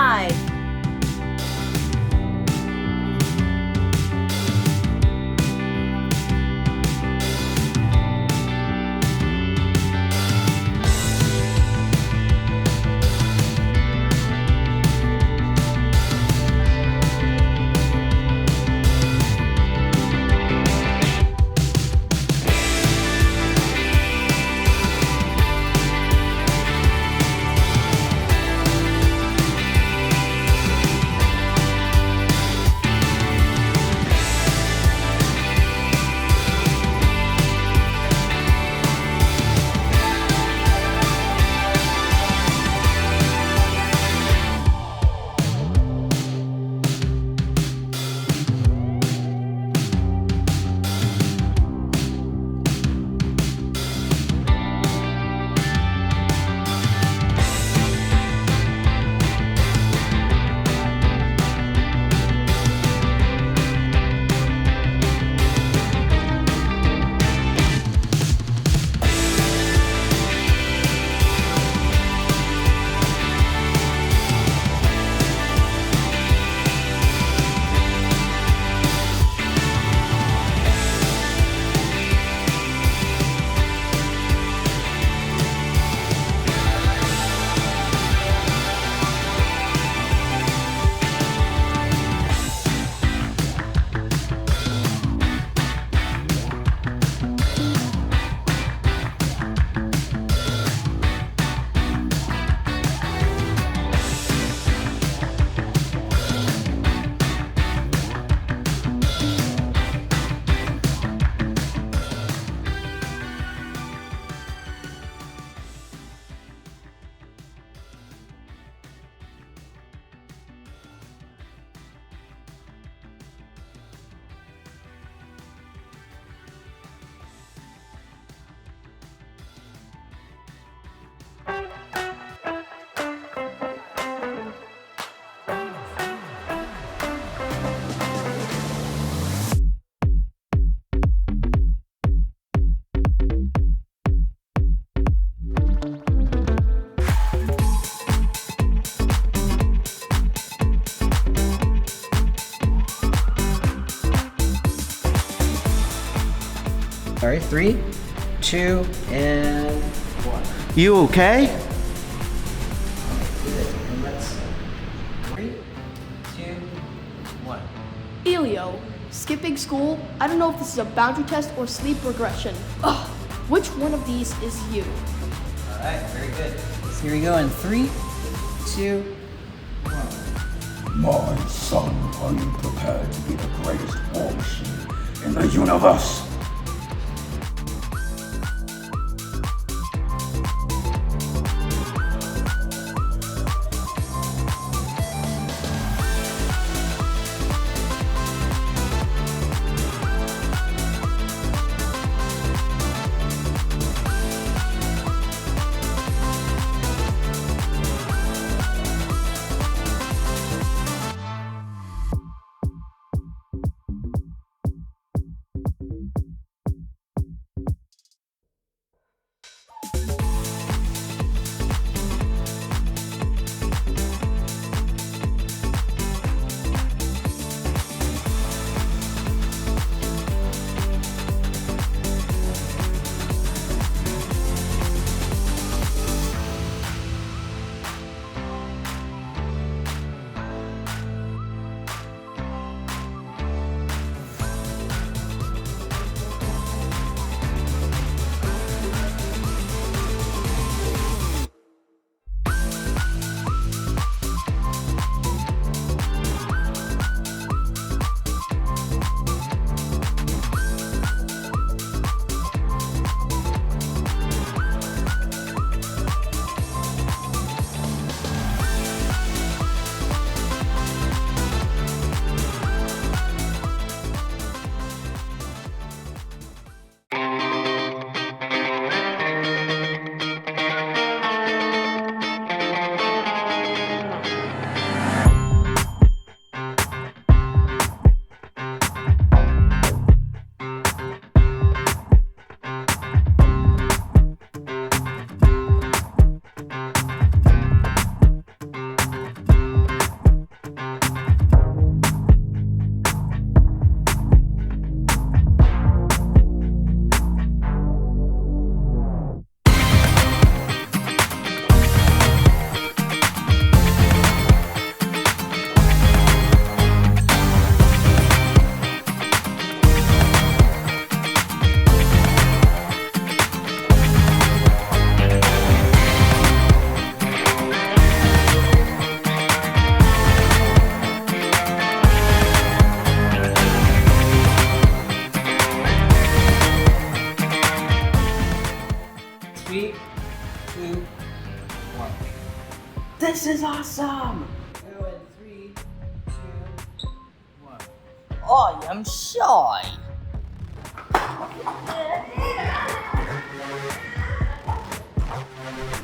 5. Sorry, 3, 2, and 1. You okay? Good. And let's 3, 2, 1. Elio, skipping school? I don't know if this is a boundary test or sleep regression. Ugh, which one of these is you? All right, very good. So here we go in 3, 2, 1. My son, are you prepared to be the greatest war machine in the universe? Mom! Go in 3, 2, 1. I am shy.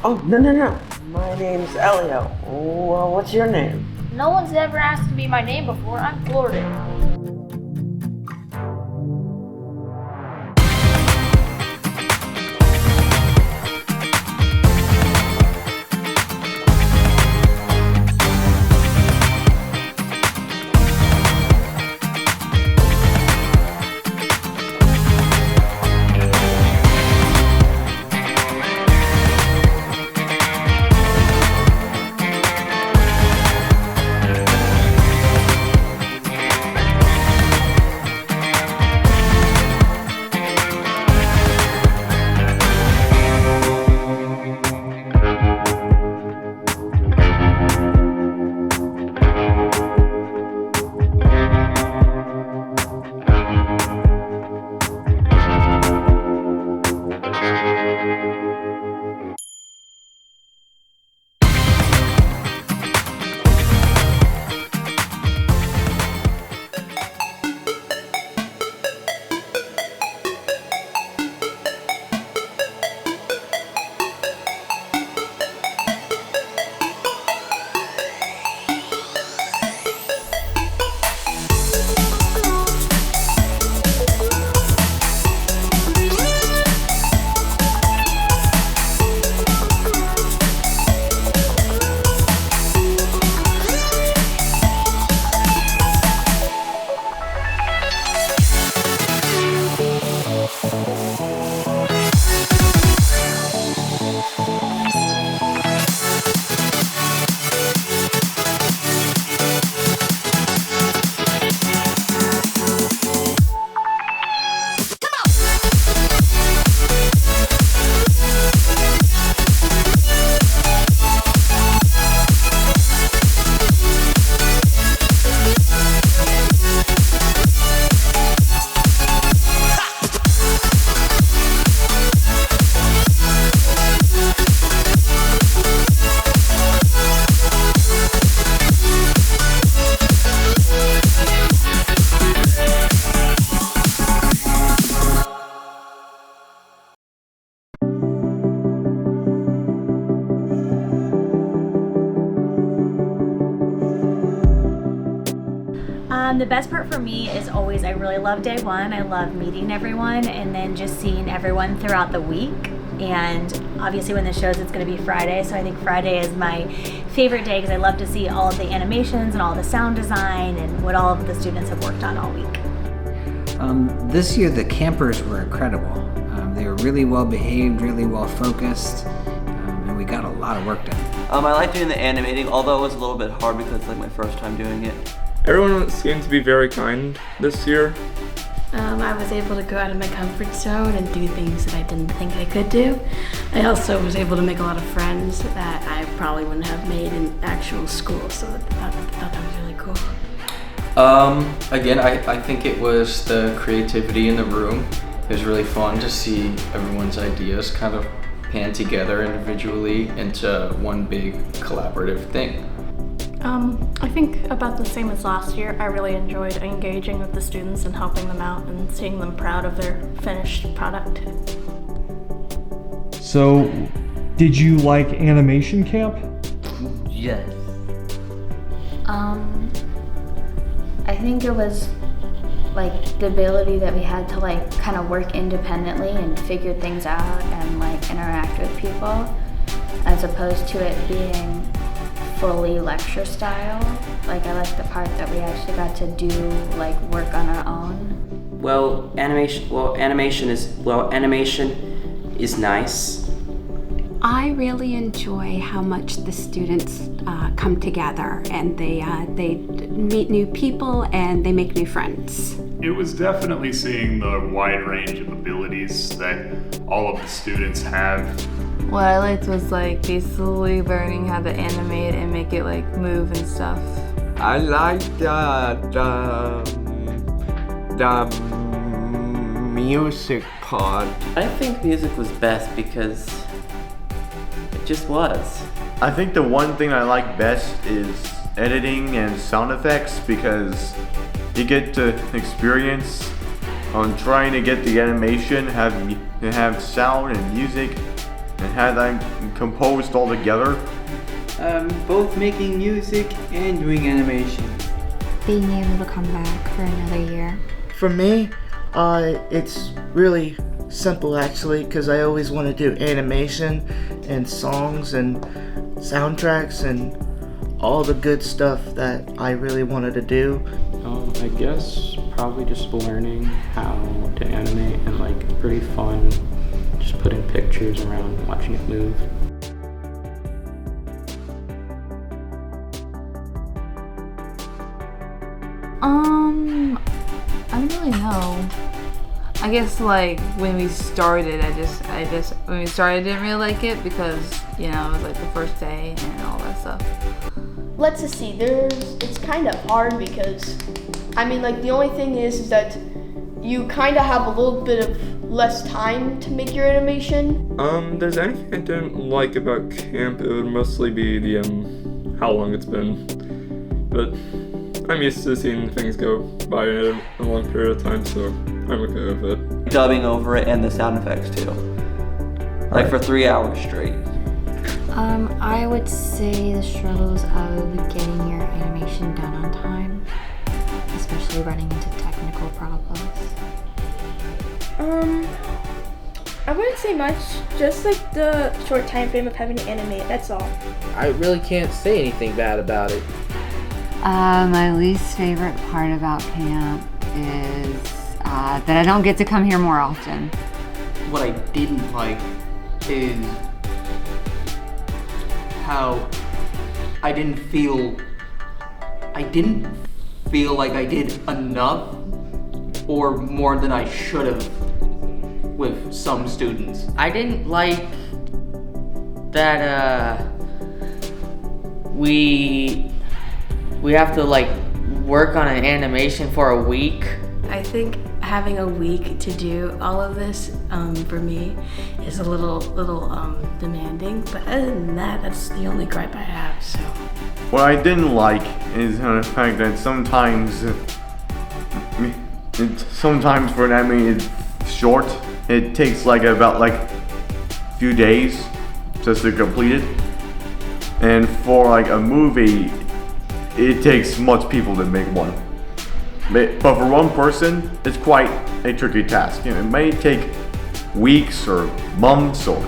Oh, no. My name's Elio. What's your name? No one's ever asked me my name before. I'm Gordon. The best part for me is always, I really love day one. I love meeting everyone and then just seeing everyone throughout the week. And obviously when the shows, it's going to be Friday. So I think Friday is my favorite day because I love to see all of the animations and all the sound design and what all of the students have worked on all week. This year the campers were incredible. They were really well behaved, really well focused, and we got a lot of work done. I like doing the animating, although it was a little bit hard because it's like my first time doing it. Everyone seemed to be very kind this year. I was able to go out of my comfort zone and do things that I didn't think I could do. I also was able to make a lot of friends that I probably wouldn't have made in actual school, so I thought that was really cool. Again, I think it was the creativity in the room. It was really fun to see everyone's ideas kind of pan together individually into one big collaborative thing. I think about the same as last year. I really enjoyed engaging with the students and helping them out and seeing them proud of their finished product. So, did you like animation camp? Yes. I think it was like the ability that we had to like kind of work independently and figure things out and like interact with people, as opposed to it being fully lecture style. Like I like the part that we actually got to do like work on our own. Well, animation is nice. I really enjoy how much the students come together and they meet new people and they make new friends. It was definitely seeing the wide range of abilities that all of the students have. What I liked was like basically learning how to animate and make it like move and stuff. I liked the music part. I think music was best because it just was. I think the one thing I like best is editing and sound effects, because you get to experience on trying to get the animation, have sound and music, and have that composed all together. Both making music and doing animation. Being able to come back for another year. For me, it's really simple actually, because I always want to do animation and songs and soundtracks and all the good stuff that I really wanted to do. I guess probably just learning how to animate and like pretty fun, just putting pictures around, watching it move. I don't really know. I guess like when we started, when we started I didn't really like it because, you know, it was like the first day and all that stuff. Let's just see, it's kind of hard because, I mean, like the only thing is that you kind of have a little bit of less time to make your animation. There's anything I didn't like about camp, it would mostly be the, how long it's been. But I'm used to seeing things go by in a long period of time, so I'm okay with it. Dubbing over it and the sound effects too. Like for 3 hours straight. I would say the struggles of getting your animation done on time, especially running into technical problems. I wouldn't say much, just like the short time frame of having to animate, that's all. I really can't say anything bad about it. My least favorite part about camp is that I don't get to come here more often. What I didn't like is how I didn't feel like I did enough or more than I should have with some students. I didn't like that we have to like work on an animation for a week. I think having a week to do all of this for me is a little demanding, but other than that, that's the only gripe I have, so. What I didn't like is the fact that sometimes for an animated short, it takes about a few days just to complete it. And for like a movie, it takes much people to make one. But for one person, it's quite a tricky task. You know, it may take weeks or months or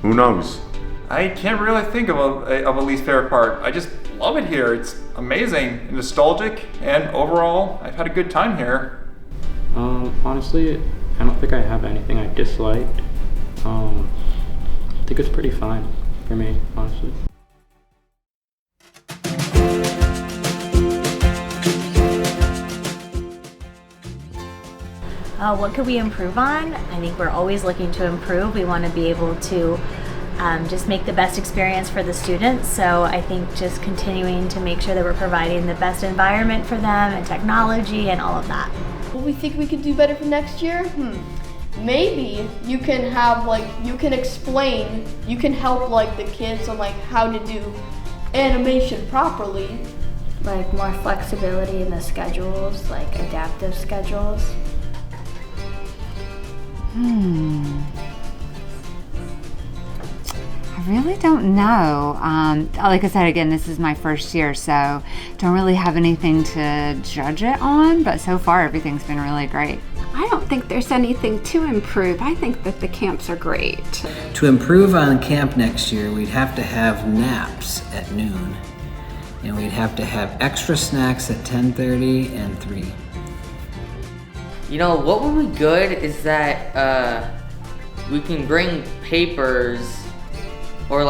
who knows. I can't really think of a least favorite part. I just love it here. It's amazing and nostalgic, and overall, I've had a good time here. Honestly, I don't think I have anything I disliked. I think it's pretty fine for me, honestly. What could we improve on? I think we're always looking to improve. We want to be able to just make the best experience for the students. So I think just continuing to make sure that we're providing the best environment for them and technology and all of that. What we think we could do better for next year? Maybe you can have you can help the kids on how to do animation properly. Like more flexibility in the schedules, like adaptive schedules. I really don't know. Like I said, again, this is my first year, so don't really have anything to judge it on, but so far everything's been really great. I don't think there's anything to improve. I think that the camps are great. To improve on camp next year, we'd have to have naps at noon, and we'd have to have extra snacks at 10:30 and 3. You know, what would be good is that we can bring papers or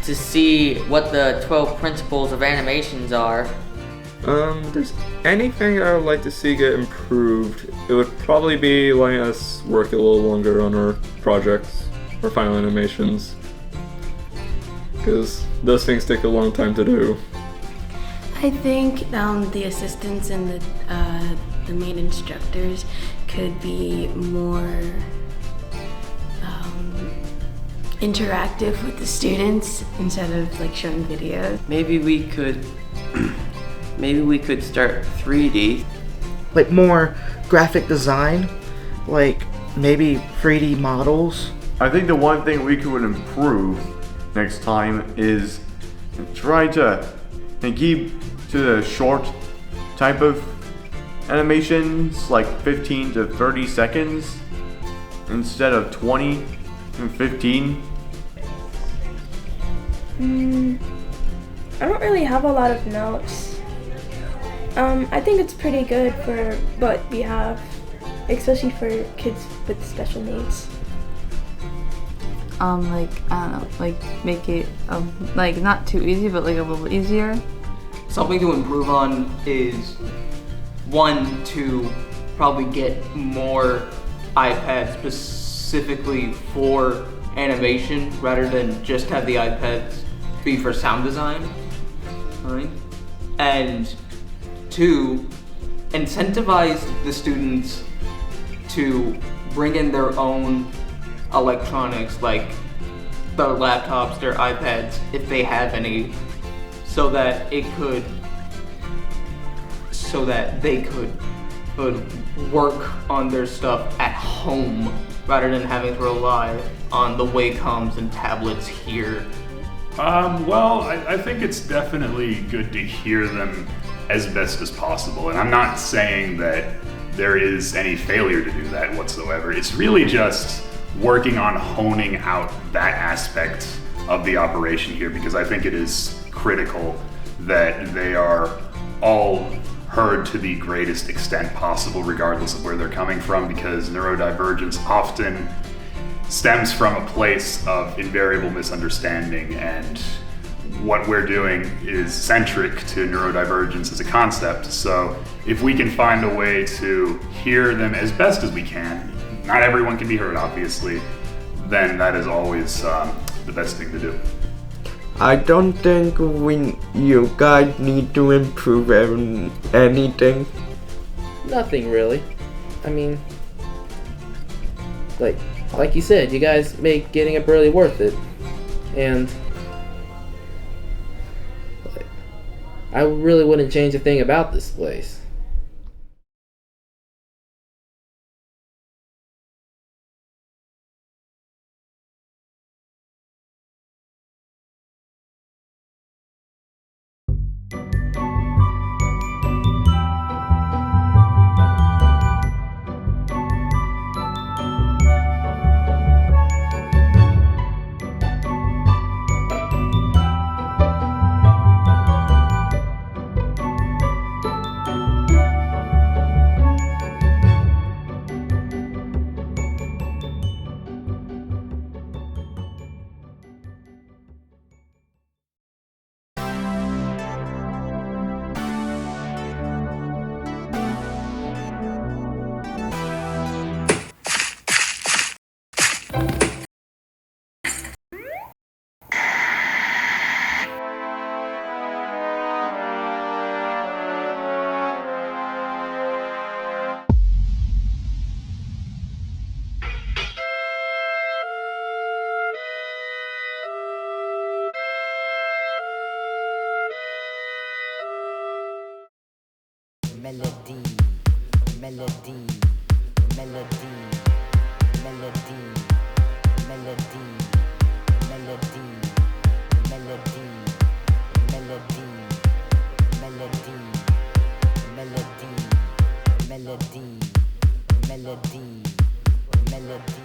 to see what the 12 principles of animations are. If there's anything I would like to see get improved, it would probably be letting us work a little longer on our projects or final animations, because those things take a long time to do. I think the assistants and the main instructors could be more interactive with the students instead of like showing videos. Maybe we could start 3D. Like more graphic design, like maybe 3D models. I think the one thing we could improve next time is try to keep to the short type of animations, like 15 to 30 seconds instead of 20 and 15. I don't really have a lot of notes. I think it's pretty good for what we have, especially for kids with special needs. Like, I don't know, like make it, like not too easy, but like a little easier. Something to improve on is, one, to probably get more iPads specifically for animation rather than just have the iPads be for sound design, right? And two, incentivize the students to bring in their own electronics, like their laptops, their iPads, if they have any, so that they could work on their stuff at home rather than having to rely on the Wacom's and tablets here. Well, I think it's definitely good to hear them as best as possible. And I'm not saying that there is any failure to do that whatsoever. It's really just working on honing out that aspect of the operation here, because I think it is critical that they are all heard to the greatest extent possible, regardless of where they're coming from, because neurodivergence often stems from a place of invariable misunderstanding, and what we're doing is centric to neurodivergence as a concept. So if we can find a way to hear them as best as we can, not everyone can be heard obviously, then that is always the best thing to do. I don't think you guys need to improve anything. Nothing really. I mean, like you said, you guys make getting up early worth it, and I really wouldn't change a thing about this place. Melody, melody, melody, melody, melody, melody, melody, melody, melody, melody, melody, melody, melody.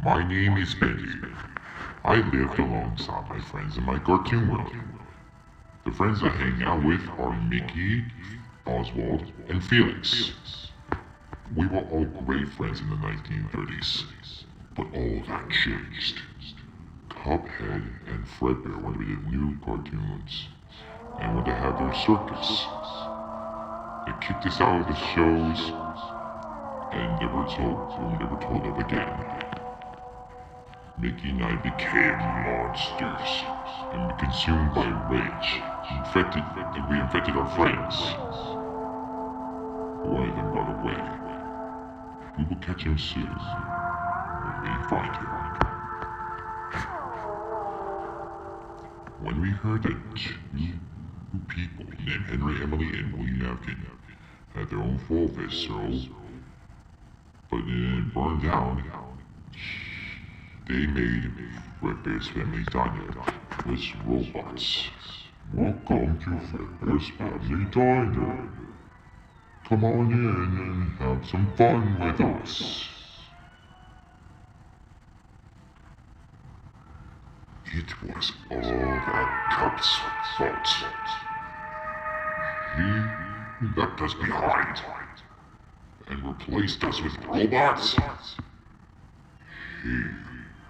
My name is Benny. I lived alongside my friends in my cartoon world. The friends I hang out with are Mickey, Oswald, and Felix. We were all great friends in the 1930s, but all that changed. Cuphead and Fredbear wanted to be the new cartoons and wanted to have their circus. They kicked us out of the shows and we were never told of again. Mickey and I became monsters and were consumed by rage. We infected our friends. One of them got away. We will catch him soon when we find him. When we heard that two people named Henry, Emily, and William Napkin had their own forest, but then it burned down, they made Fredbear's Family Diner with robots. Welcome to Fredbear's Family Diner. Come on in and have some fun with us. It was all that Cup's fault. He left us behind and replaced us with robots. He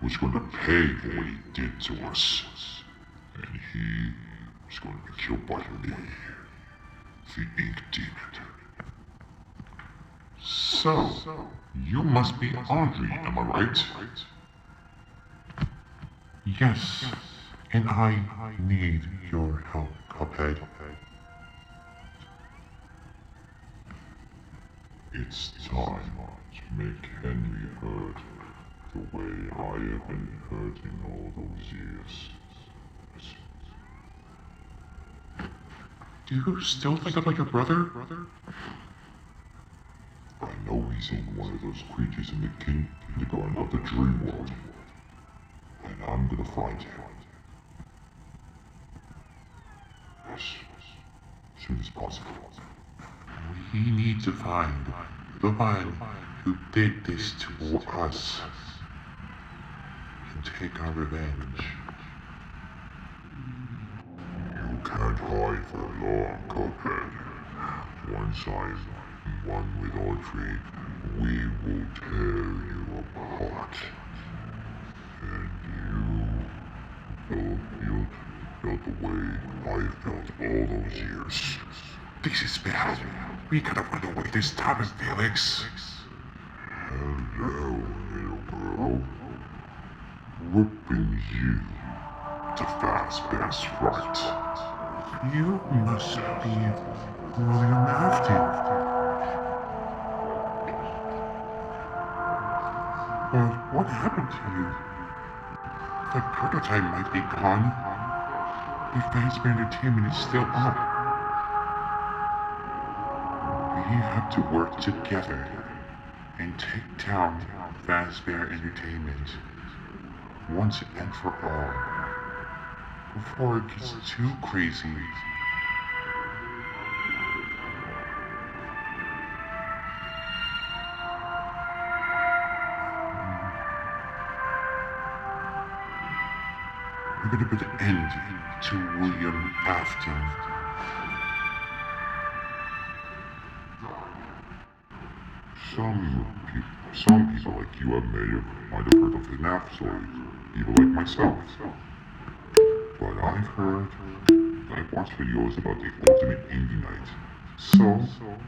was going to pay for what he did to us. And he was going to be killed by me, the Ink Demon. So, you must be Audrey, am I right? Yes, and I need your help, Cuphead. It's time to make Henry hurt the way I have been hurting all those years. Do you still think I'm like your brother? I know he's in one of those creatures in the kindergarten of the dream world. And I'm gonna find him. Yes, as soon as possible. We need to find the one who did this to us and take our revenge. You can't hide for long, Cuphead. Once I'm one with Audrey, we will tear you apart. And you'll feel the way I felt all those years. This is bad. We gotta run away this time, Felix. Hello, little girl. Whooping you to Fazbear's right. You must be William Afton. But what happened to you? The prototype might be gone, but Fazbear Entertainment is still up. We have to work together and take down Fazbear Entertainment once and for all, before it gets too crazy. We're gonna put an end to William Afton. Some people like you might have heard of FNAF stories, even like myself. But I've watched videos about the ultimate indie night. So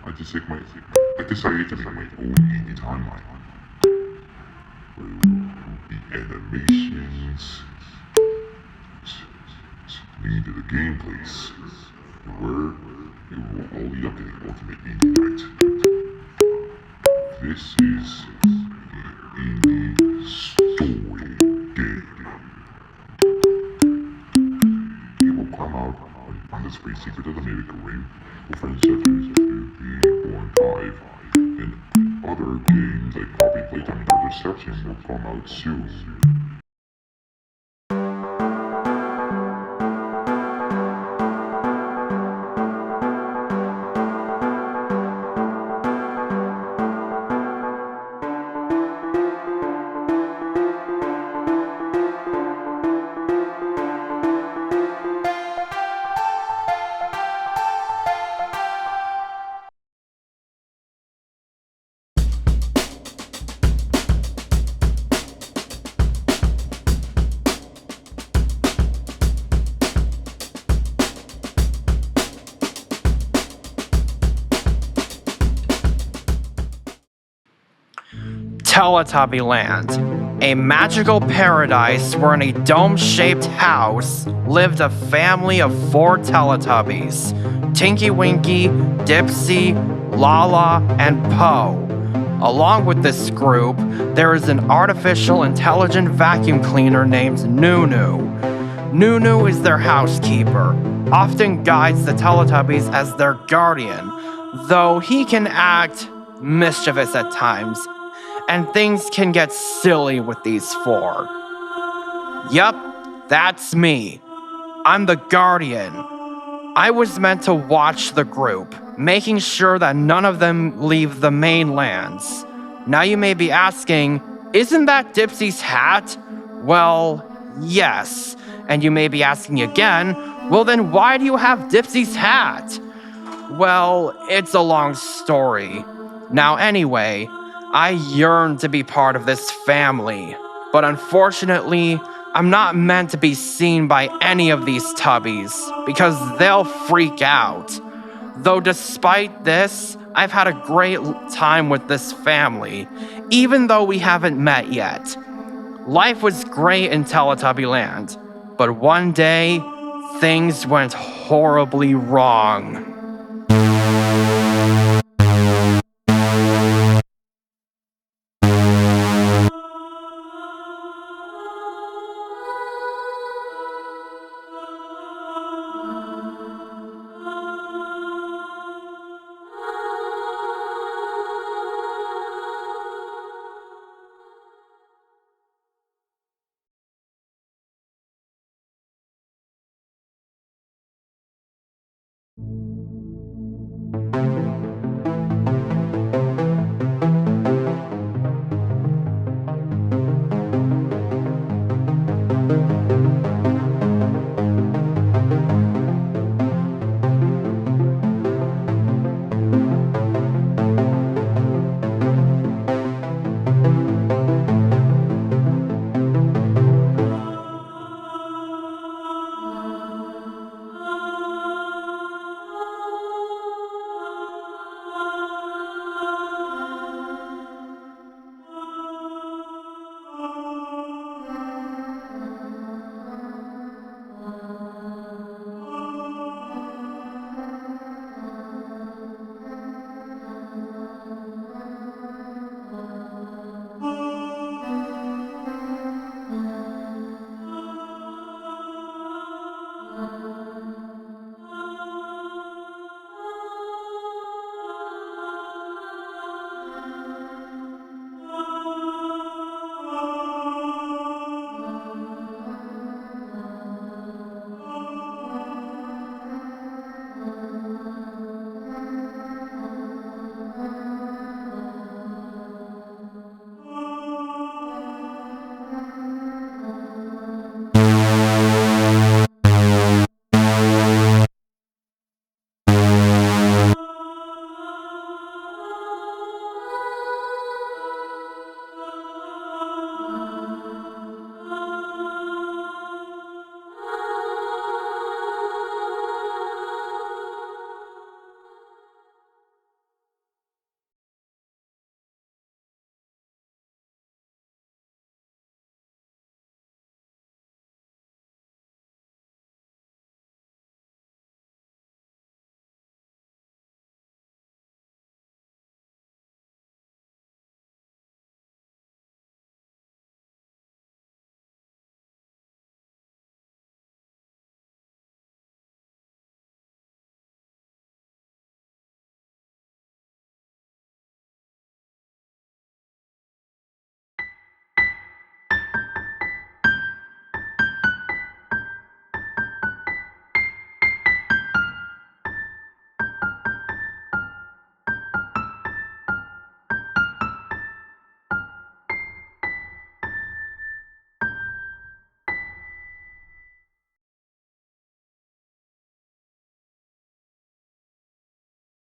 I decided to make my own indie timeline. Where it will be animations, leading to the gameplays, where it will all lead up to the ultimate indie night. This is the indie story game. It will come out on the Space Secret of the Miracle Ring for friends such as 2, 4, and 5, and other games like Poppy Playtime and other sections will come out soon. Teletubby Land, a magical paradise where in a dome-shaped house lived a family of 4 Teletubbies, Tinky Winky, Dipsy, Lala, and Po. Along with this group, there is an artificial intelligent vacuum cleaner named Nunu. Nunu is their housekeeper, often guides the Teletubbies as their guardian, though he can act mischievous at times, and things can get silly with these 4. Yup, that's me. I'm the guardian. I was meant to watch the group, making sure that none of them leave the mainlands. Now you may be asking, isn't that Dipsy's hat? Well, yes. And you may be asking again, well then why do you have Dipsy's hat? Well, it's a long story. Now anyway, I yearn to be part of this family, but unfortunately, I'm not meant to be seen by any of these tubbies, because they'll freak out. Though despite this, I've had a great time with this family, even though we haven't met yet. Life was great in Teletubby Land, but one day, things went horribly wrong.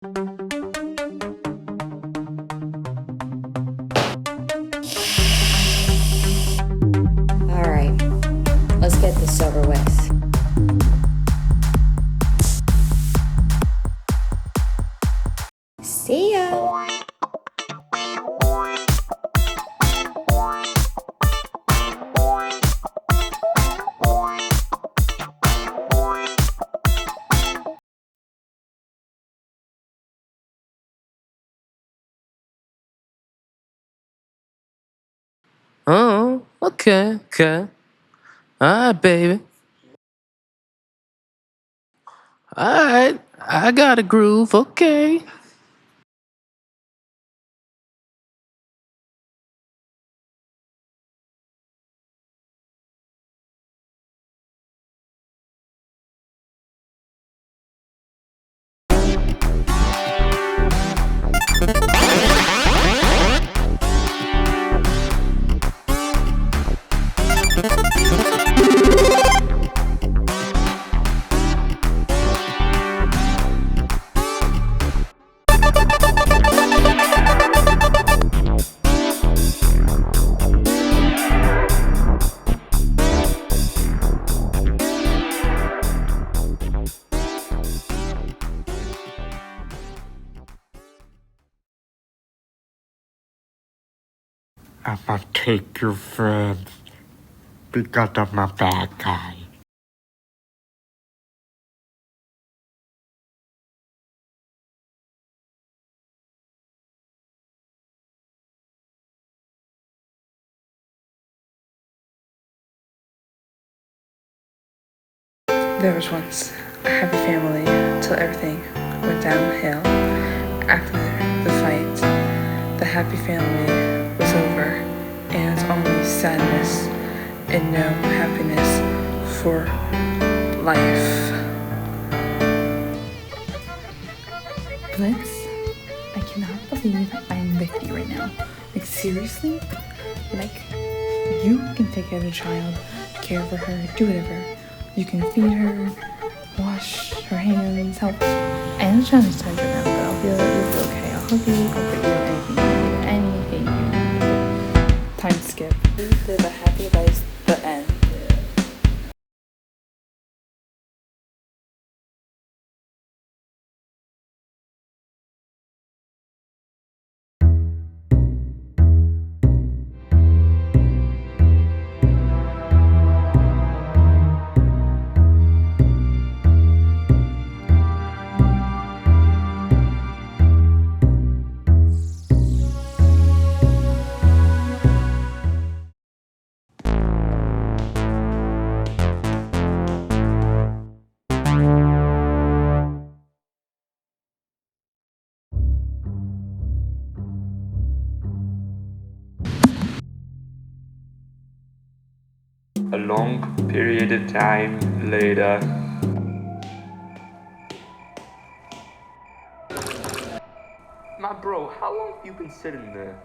Alright, let's get this over with. See ya! Oh, okay, okay. Alright, baby. Alright, I got a groove, okay. I'ma take your friends because I'm a bad guy. There was once a happy family till everything went downhill. After the fight, the happy family was over, and it was only sadness and no happiness for life. Blitz, I cannot believe I'm with you right now. Like, seriously? Like, you can take care of the child, care for her, do whatever. You can feed her, wash her hands, help. I'm just trying to touch her now, but you'll feel okay. I'll hug you, I'll get you anything you need. Time skip. Live a happy life, the end. A long period of time later. My bro, how long have you been sitting there?